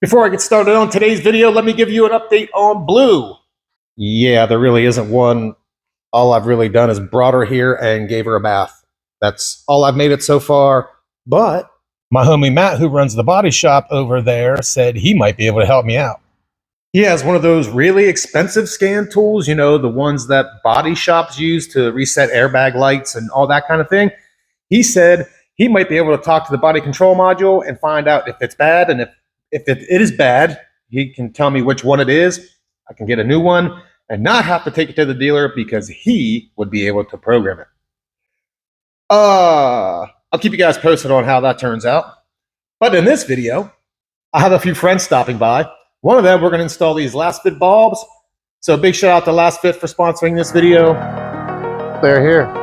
Before I get started on today's video, let me give you an update on Blue. Yeah, there really isn't one. All I've really done is brought her here and gave her a bath. That's all I've made it so far. But my homie Matt, who runs the body shop over there, said he might be able to help me out. He has one of those really expensive scan tools, you know, the ones that body shops use to reset airbag lights and all that kind of thing. He said he might be able to talk to the body control module and find out if it's bad, and if it is bad, he can tell me which one it is. I can get a new one and not have to take it to the dealer because he would be able to program it. I'll keep you guys posted on how that turns out. But in this video, I have a few friends stopping by. One of them, we're going to install these LASFIT bulbs. So big shout out to LASFIT for sponsoring this video. They're here.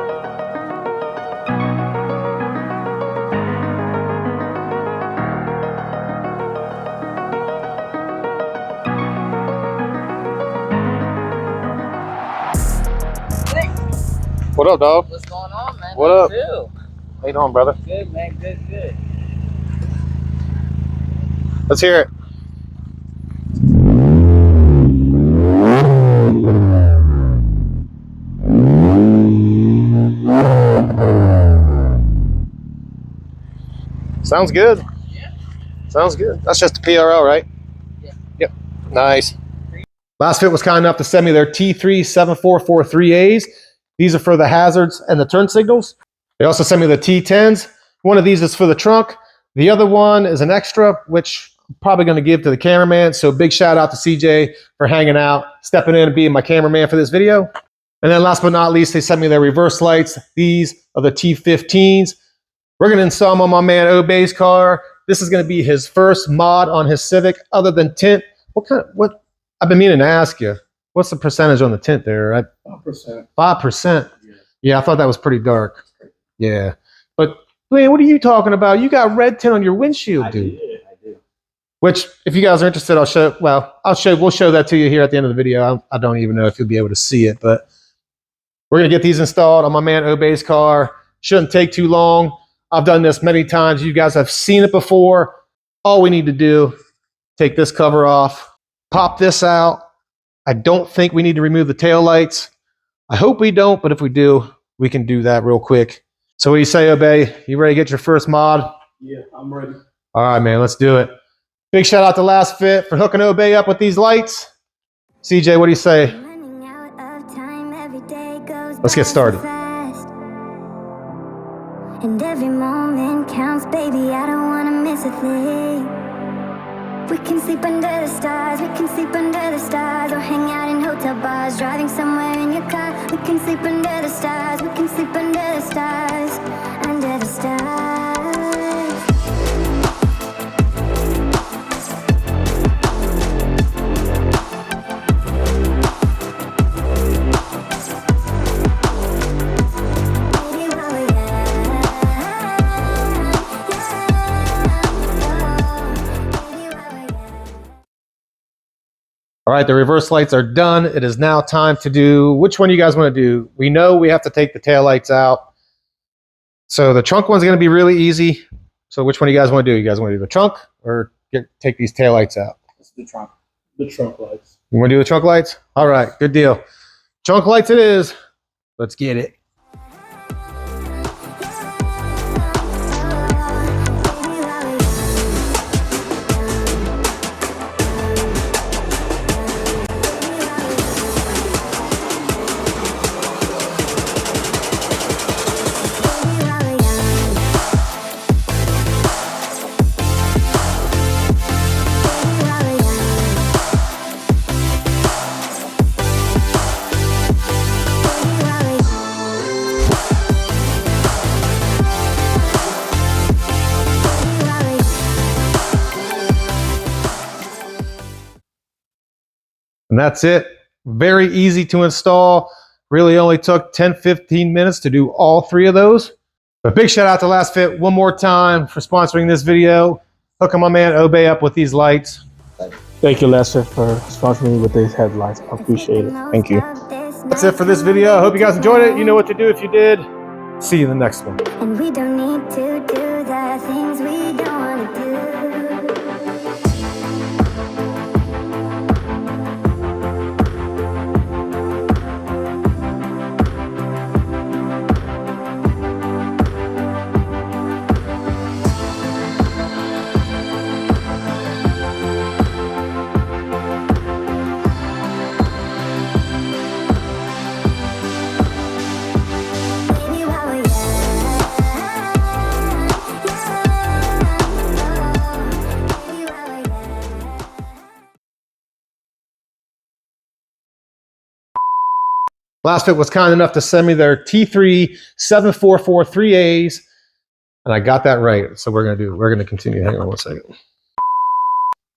What up, dog? What's going on, man? What up? How you doing, brother? Good, man. Good. Let's hear it. Sounds good. Yeah. Sounds good. That's just a PRL, right? Yeah. Yep. Nice. LASFIT was kind enough to send me their T37443As. These are for the hazards and the turn signals. They also sent me the T10s. One of these is for the trunk. The other one is an extra, which I'm probably going to give to the cameraman. So big shout out to CJ for hanging out, stepping in and being my cameraman for this video. And then last but not least, they sent me their reverse lights. These are the T15s. We're going to install them on my man Obey's car. This is going to be his first mod on his Civic other than tint. What I've been meaning to ask you. What's the percentage on the tint there? 5%. 5%. Yeah, I thought that was pretty dark. Yeah. But man, what are you talking about? You got red tint on your windshield, dude. I do. Which, if you guys are interested, we'll show that to you here at the end of the video. I don't even know if you'll be able to see it, but we're gonna get these installed on my man Obey's car. Shouldn't take too long. I've done this many times. You guys have seen it before. All we need to do, take this cover off, pop this out. I don't think we need to remove the tail lights. I hope we don't, but if we do, we can do that real quick. So what do you say, Obey? You ready to get your first mod? Yeah, I'm ready. All right, man, let's do it. Big shout out to LASFIT for hooking Obey up with these lights. CJ, what do you say? Let's get started. And every moment counts, baby, I don't wanna miss a thing. We can sleep under the stars, we can sleep under the stars, or hang out in hotel bars, driving somewhere in your car. We can sleep under the stars, we can sleep under the stars, under the stars. All right, the reverse lights are done. It is now time to do, which one you guys want to do? We know we have to take the tail lights out. So the trunk one's going to be really easy. So which one do you guys want to do? You guys want to do the trunk or take these tail lights out? It's the trunk. The trunk lights. You want to do the trunk lights? All right, good deal. Trunk lights it is. Let's get it. And that's it. Very easy to install. Really only took 10-15 minutes to do all three of those. But big shout out to LASFIT one more time for sponsoring this video. Hooking my man Obey up with these lights. Thank you, Lester, for sponsoring me with these headlights. I appreciate it. Thank you. That's it for this video. I hope you guys enjoyed it. You know what to do if you did. See you in the next one. And we don't need to do the things we don't want to do. LASFIT was kind enough to send me their T3 7443As, and I got that right. So we're gonna continue. Hang on one second.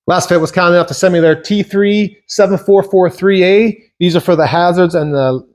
LASFIT was kind enough to send me their T3 7443A. These are for the hazards and the